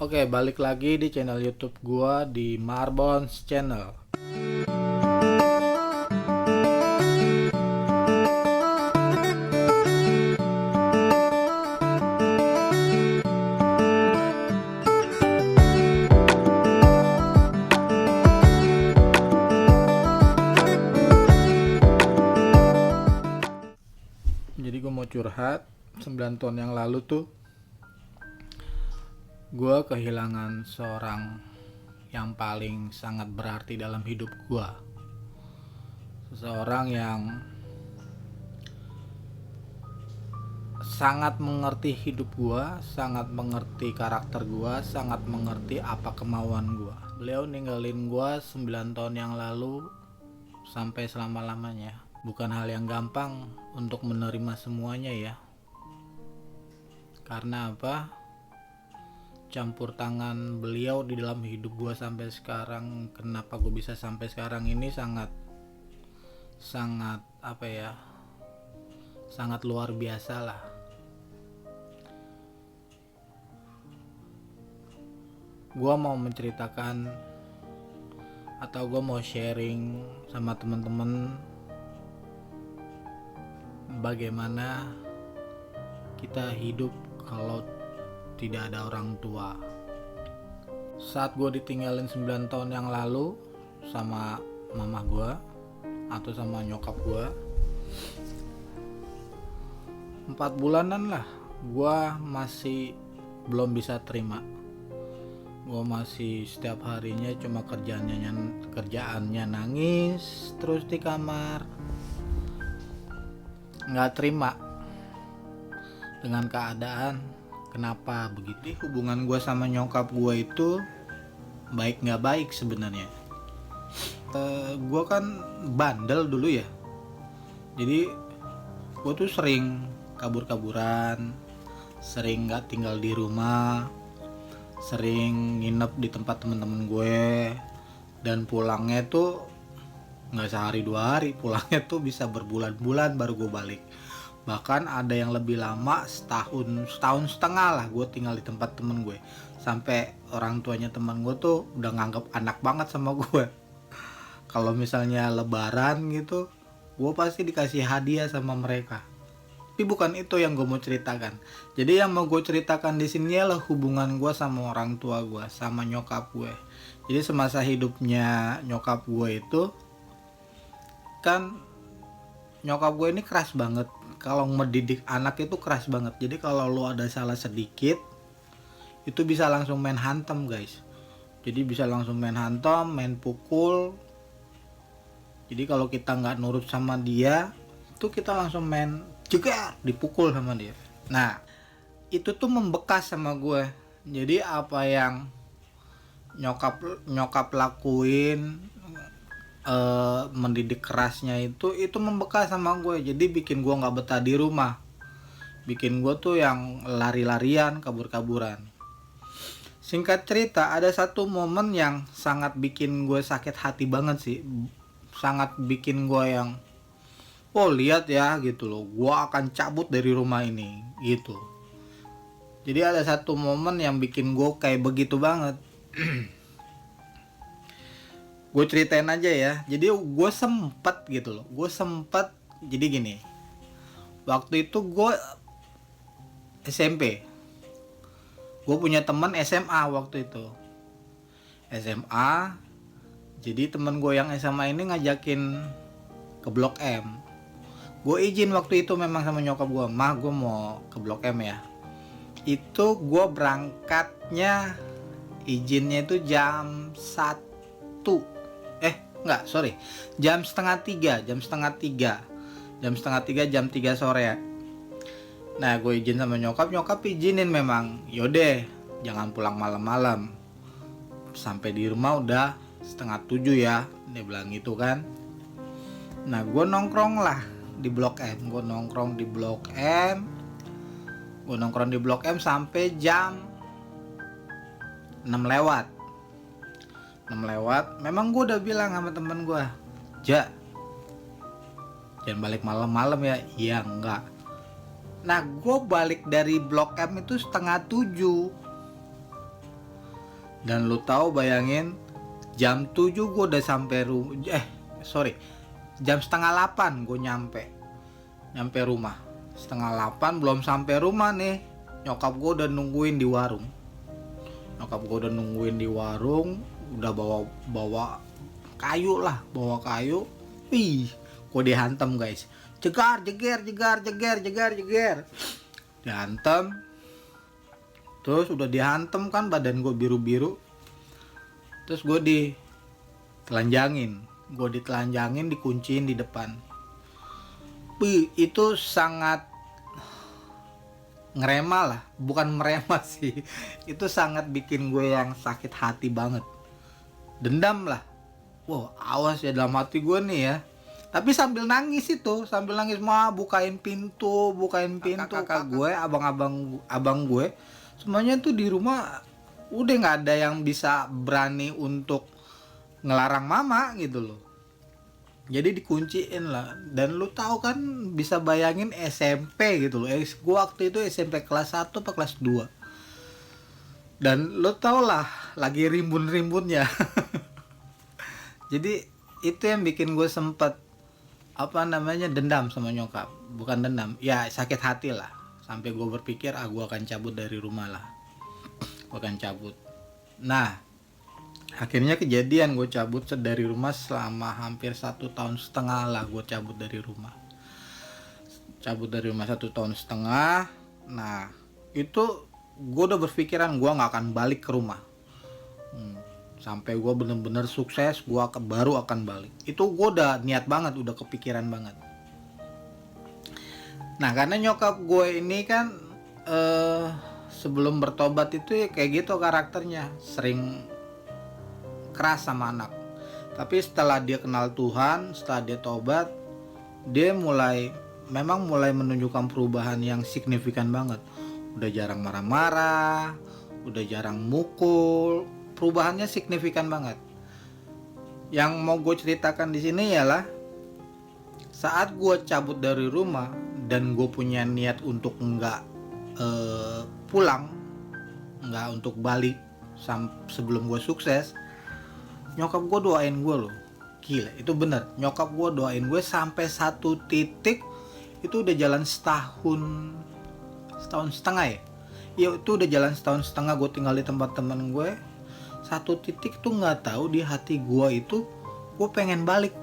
Oke, balik lagi di channel YouTube gua di Marbons Channel. Jadi gua mau curhat. 9 tahun yang lalu tuh gua kehilangan seorang yang paling sangat berarti dalam hidup gua. Seseorang yang sangat mengerti hidup gua, sangat mengerti karakter gua, sangat mengerti apa kemauan gua. Beliau ninggalin gua 9 tahun yang lalu sampai selama-lamanya. Bukan hal yang gampang untuk menerima semuanya ya. Karena apa? Campur tangan beliau di dalam hidup gua sampai sekarang. Kenapa gua bisa sampai sekarang ini sangat apa ya? Sangat luar biasa lah. Gua mau menceritakan atau gue mau sharing sama teman-teman bagaimana kita hidup kalau tidak ada orang tua. Saat gue ditinggalin 9 tahun yang lalu sama mama gue atau sama nyokap gue, 4 bulanan lah gue masih belum bisa terima. Gue masih setiap harinya cuma kerjaannya nangis terus di kamar, nggak terima dengan keadaan. Kenapa begitu? Hubungan gue sama nyokap gue itu baik nggak baik sebenarnya. Gue kan bandel dulu ya, jadi gue tuh sering kabur-kaburan, sering nggak tinggal di rumah, sering nginep di tempat temen-temen gue, dan pulangnya tuh nggak sehari 2 hari, pulangnya tuh bisa berbulan-bulan baru gue balik. Bahkan ada yang lebih lama, setahun setengah lah gue tinggal di tempat temen gue, sampai orang tuanya temen gue tuh udah nganggap anak banget sama gue. Kalau misalnya lebaran gitu, gue pasti dikasih hadiah sama mereka. Tapi bukan itu yang gue mau ceritakan. Jadi yang mau gue ceritakan di sini adalah hubungan gue sama orang tua gue, sama nyokap gue. Jadi semasa hidupnya nyokap gue itu, kan nyokap gue ini keras banget. Kalau mendidik anak itu keras banget. Jadi kalau lu ada salah sedikit, itu bisa langsung main hantem guys. Jadi bisa langsung main hantem, main pukul. Jadi kalau kita nggak nurut sama dia, itu kita langsung main jegar, dipukul sama dia. Nah, itu tuh membekas sama gue. Jadi apa yang nyokap lakuin, mendidik kerasnya itu membekas sama gue. Jadi bikin gue nggak betah di rumah, bikin gue tuh yang lari-larian, kabur-kaburan. Singkat cerita, ada satu momen yang sangat bikin gue sakit hati banget sih, sangat bikin gue yang oh lihat ya gitu loh, gua akan cabut dari rumah ini gitu. Jadi ada satu momen yang bikin gua kayak begitu banget. Gue ceritain aja ya. Jadi gue sempet gitu loh, jadi gini. Waktu itu gue SMP, gue punya teman SMA waktu itu. SMA, jadi teman gue yang SMA ini ngajakin ke Blok M. Gue izin waktu itu memang sama nyokap gue, mah gue mau ke Blok M ya. Itu gue berangkatnya, izinnya itu jam 1, jam setengah 3, jam 3 sore ya. Nah gue izin sama nyokap izinin memang, yaudah jangan pulang malam-malam, sampai di rumah udah setengah 7 ya, dia bilang gitu kan. Nah gue nongkrong di Blok M sampai jam 6 lewat. Memang gue udah bilang sama temen gue, Ja, jangan balik malam-malam ya. Iya enggak. Nah gue balik dari Blok M itu setengah 7. Dan lu tahu, bayangin, jam 7 gue udah sampai jam setengah 8 gue nyampe rumah. Setengah 8 belum sampai rumah nih, nyokap gue udah nungguin di warung. Udah bawa kayu. Wih, gue dihantam guys. Jegar. Dihantam. Terus udah dihantam kan, badan gue biru-biru. Terus gue ditelanjangin, dikunciin di depan. Wih, itu sangat ngerema lah, bukan merema sih. Itu sangat bikin gue yang sakit hati banget. Dendam lah. Wow, awas ya dalam hati gue nih ya. Tapi sambil nangis, mah bukain pintu. Kakak gue, abang gue, semuanya tuh di rumah udah nggak ada yang bisa berani untuk ngelarang mama gitu loh. Jadi dikunciin lah. Dan lu tahu kan, bisa bayangin SMP gitu loh. Gue waktu itu SMP kelas 1 atau kelas 2. Dan lu tau lah, lagi rimbun-rimbunnya. Jadi itu yang bikin gue sempet dendam sama nyokap. Bukan dendam, ya sakit hati lah. Sampai gue berpikir, gue akan cabut dari rumah lah. Nah, akhirnya kejadian, gue cabut dari rumah selama hampir 1,5 tahun lah. Gue cabut dari rumah 1,5 tahun. Nah, itu gue udah berpikiran gue gak akan balik ke rumah. Sampai gue bener-bener sukses, gue baru akan balik. Itu gue udah niat banget, udah kepikiran banget. Nah, karena nyokap gue ini kan sebelum bertobat itu ya kayak gitu karakternya, sering keras sama anak. Tapi setelah dia kenal Tuhan, setelah dia tobat, dia mulai menunjukkan perubahan yang signifikan banget. Udah jarang marah-marah, udah jarang mukul, perubahannya signifikan banget. Yang mau gue ceritakan di sini ialah saat gue cabut dari rumah dan gue punya niat untuk nggak pulang, nggak untuk balik sebelum gue sukses. Nyokap gue doain gue loh. Gila, itu bener. Nyokap gue doain gue sampai satu titik itu udah jalan setahun setengah ya. Ya itu udah jalan setahun setengah gue tinggal di tempat teman gue. Satu titik tuh nggak tahu di hati gue itu gue pengen balik.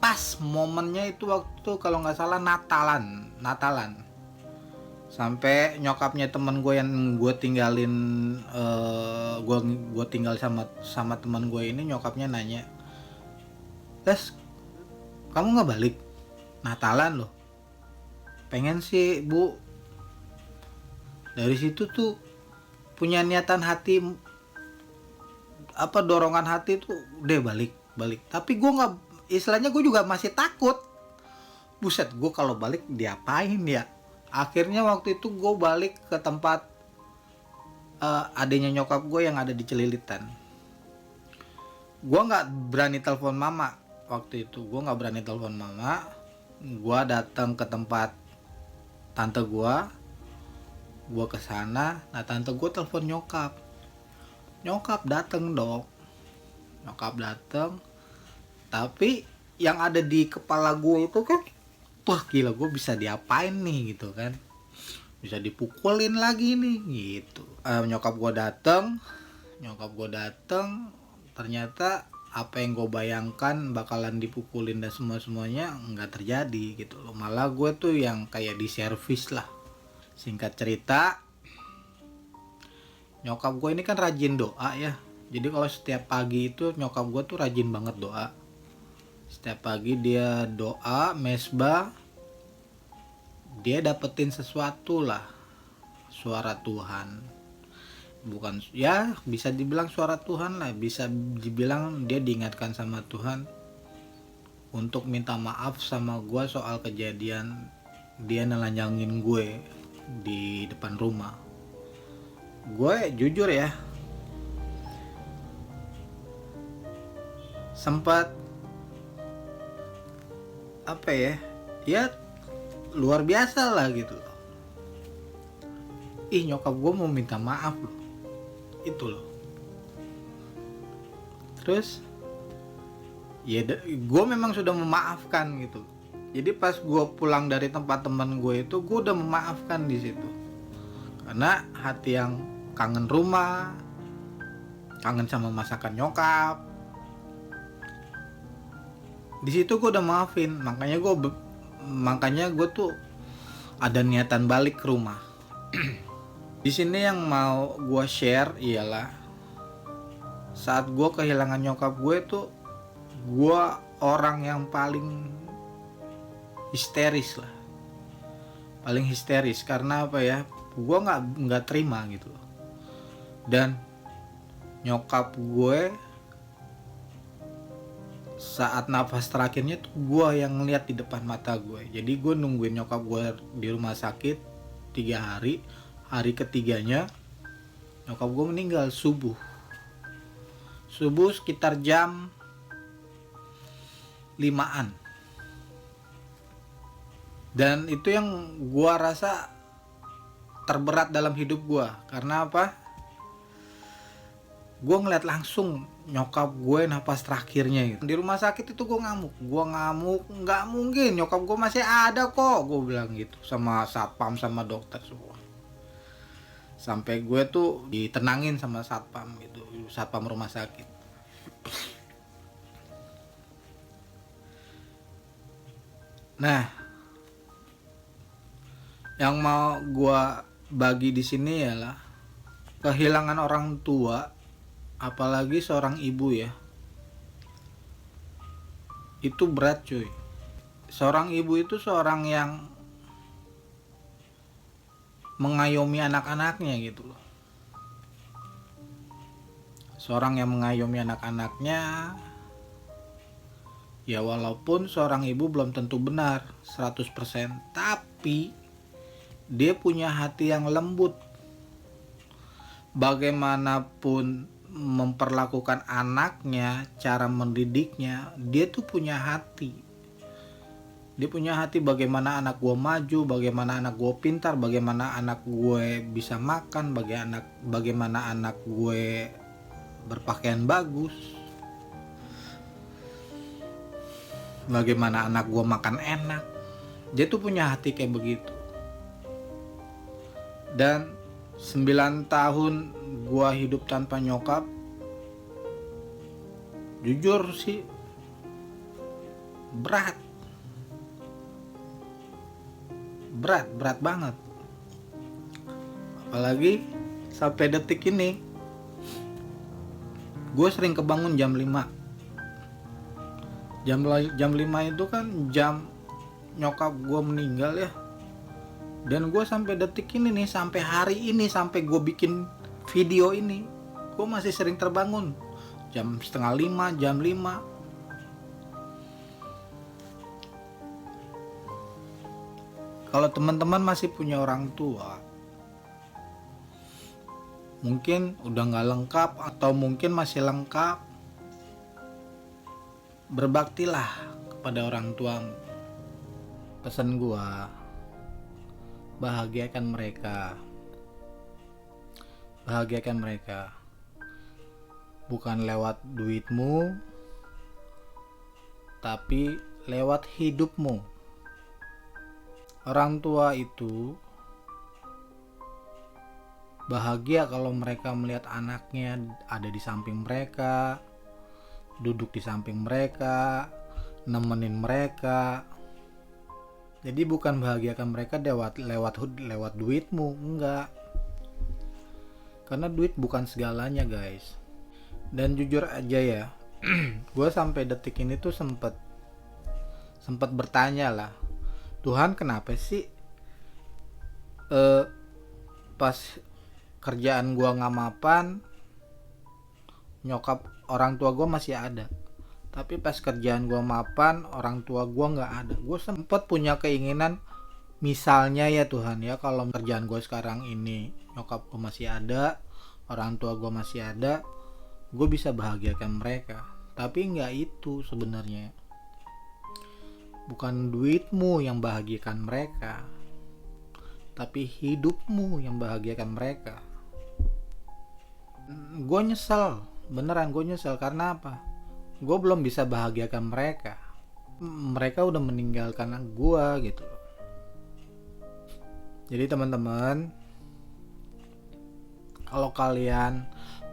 Pas momennya itu waktu kalau nggak salah Natalan. Sampai nyokapnya teman gue yang gue tinggalin, gue tinggal sama teman gue ini, nyokapnya nanya, "Les, kamu nggak balik? Natalan loh." "Pengen sih bu." Dari situ tuh punya niatan hati, dorongan hati tuh udah balik. Tapi gue nggak, istilahnya gue juga masih takut. Buset, gue kalau balik diapain ya? Akhirnya waktu itu gue balik ke tempat adiknya nyokap gue yang ada di Celilitan. Gue nggak berani telepon mama waktu itu. Gue datang ke tempat tante gue ke sana. Nah, tante gue telepon nyokap dateng dong. Tapi yang ada di kepala gue itu kan, wah gila, gue bisa diapain nih gitu kan, bisa dipukulin lagi nih gitu. Nyokap gue dateng, ternyata apa yang gue bayangkan bakalan dipukulin dan semuanya nggak terjadi gitu loh. Malah gue tuh yang kayak diservis lah. Singkat cerita, nyokap gue ini kan rajin doa ya. Jadi kalau setiap pagi itu nyokap gue tuh rajin banget doa. Setiap pagi dia doa, mesbah, dia dapetin sesuatu lah, suara Tuhan. Bukan, ya bisa dibilang suara Tuhan lah, bisa dibilang dia diingatkan sama Tuhan untuk minta maaf sama gue soal kejadian dia nelanjangin gue di depan rumah. Gue jujur ya, sempat ya luar biasa lah gitu loh. Nyokap gue mau minta maaf loh. itu loh. Terus ya gue memang sudah memaafkan gitu. Jadi pas gue pulang dari tempat teman gue itu, gue udah memaafkan di situ. Karena hati yang kangen rumah, kangen sama masakan nyokap, di situ gue udah maafin. Makanya gue tuh ada niatan balik ke rumah. Di sini yang mau gue share ialah saat gue kehilangan nyokap gue tuh, gue orang yang paling histeris lah, paling histeris. Karena apa ya, gue nggak terima gitu loh. Dan nyokap gue saat nafas terakhirnya tuh gue yang ngeliat di depan mata gue. Jadi gue nungguin nyokap gue di rumah sakit 3 hari. Hari ketiganya nyokap gue meninggal subuh sekitar jam 5-an. Dan itu yang gue rasa terberat dalam hidup gue. Karena apa? Gue ngeliat langsung nyokap gue nafas terakhirnya gitu. Di rumah sakit itu gue ngamuk, nggak mungkin nyokap gue masih ada kok, gue bilang gitu sama satpam sama dokter semua. Sampai gue tuh ditenangin sama satpam gitu, satpam rumah sakit. Nah, yang mau gue bagi di sini ialah kehilangan orang tua, apalagi seorang ibu ya, itu berat cuy. Seorang ibu itu seorang yang mengayomi anak-anaknya gitu loh. Seorang yang mengayomi anak-anaknya, ya walaupun seorang ibu belum tentu benar 100%, tapi dia punya hati yang lembut. Bagaimanapun memperlakukan anaknya, cara mendidiknya, dia tuh punya hati. Dia punya hati bagaimana anak gue maju, bagaimana anak gue pintar, bagaimana anak gue bisa makan, bagaimana anak gue berpakaian bagus, bagaimana anak gue makan enak. Dia tuh punya hati kayak begitu. Dan 9 tahun gue hidup tanpa nyokap, jujur sih berat banget. Apalagi sampai detik ini gue sering kebangun jam 5. Jam 5 itu kan jam nyokap gue meninggal ya. Dan gue sampai detik ini nih, sampai hari ini, sampai gue bikin video ini, gue masih sering terbangun jam 4:30, jam 5. Kalau teman-teman masih punya orang tua, mungkin udah gak lengkap atau mungkin masih lengkap, berbaktilah kepada orang tuamu. Pesan gue, bahagiakan mereka bukan lewat duitmu, tapi lewat hidupmu. Orang tua itu bahagia kalau mereka melihat anaknya ada di samping mereka, duduk di samping mereka, nemenin mereka. Jadi bukan bahagiakan mereka lewat duitmu, enggak. Karena duit bukan segalanya, guys. Dan jujur aja ya, gue sampai detik ini tuh sempet bertanya lah, Tuhan kenapa sih pas kerjaan gue nggak mapan, nyokap orang tua gue masih ada, tapi pas kerjaan gue mapan, orang tua gue nggak ada. Gue sempet punya keinginan, misalnya ya Tuhan ya, kalau kerjaan gue sekarang ini nyokap gue masih ada, orang tua gue masih ada, gue bisa bahagiakan mereka. Tapi nggak itu sebenarnya. Bukan duitmu yang bahagiakan mereka, tapi hidupmu yang bahagiakan mereka. gue nyesel, beneran gue nyesel. Karena apa? Gue belum bisa bahagiakan mereka. Mereka udah meninggalkan gue gitu. Jadi teman-teman, kalau kalian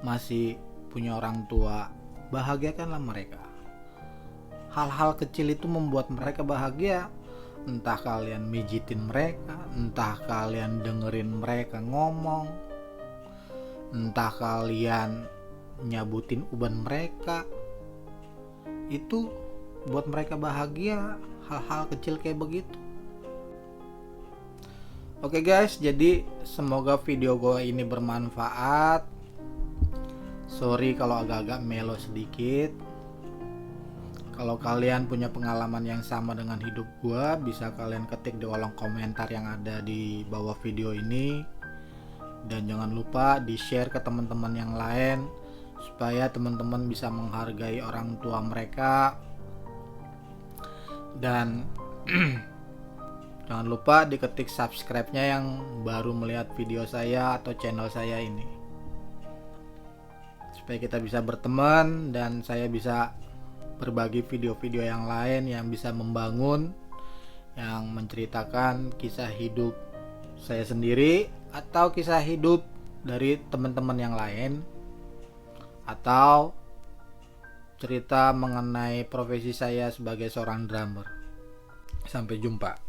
masih punya orang tua, bahagiakanlah mereka. Hal-hal kecil itu membuat mereka bahagia. Entah kalian mijitin mereka, entah kalian dengerin mereka ngomong, entah kalian nyabutin uban mereka, itu buat mereka bahagia. Hal-hal kecil kayak begitu. Oke guys, jadi semoga video gue ini bermanfaat. Sorry kalau agak-agak melo sedikit. Kalau kalian punya pengalaman yang sama dengan hidup gue, bisa kalian ketik di kolom komentar yang ada di bawah video ini. Dan jangan lupa di-share ke teman-teman yang lain, supaya teman-teman bisa menghargai orang tua mereka. Dan jangan lupa diketik subscribe-nya yang baru melihat video saya atau channel saya ini, supaya kita bisa berteman dan saya bisa berbagi video-video yang lain yang bisa membangun, yang menceritakan kisah hidup saya sendiri atau kisah hidup dari teman-teman yang lain, atau cerita mengenai profesi saya sebagai seorang drummer. Sampai jumpa.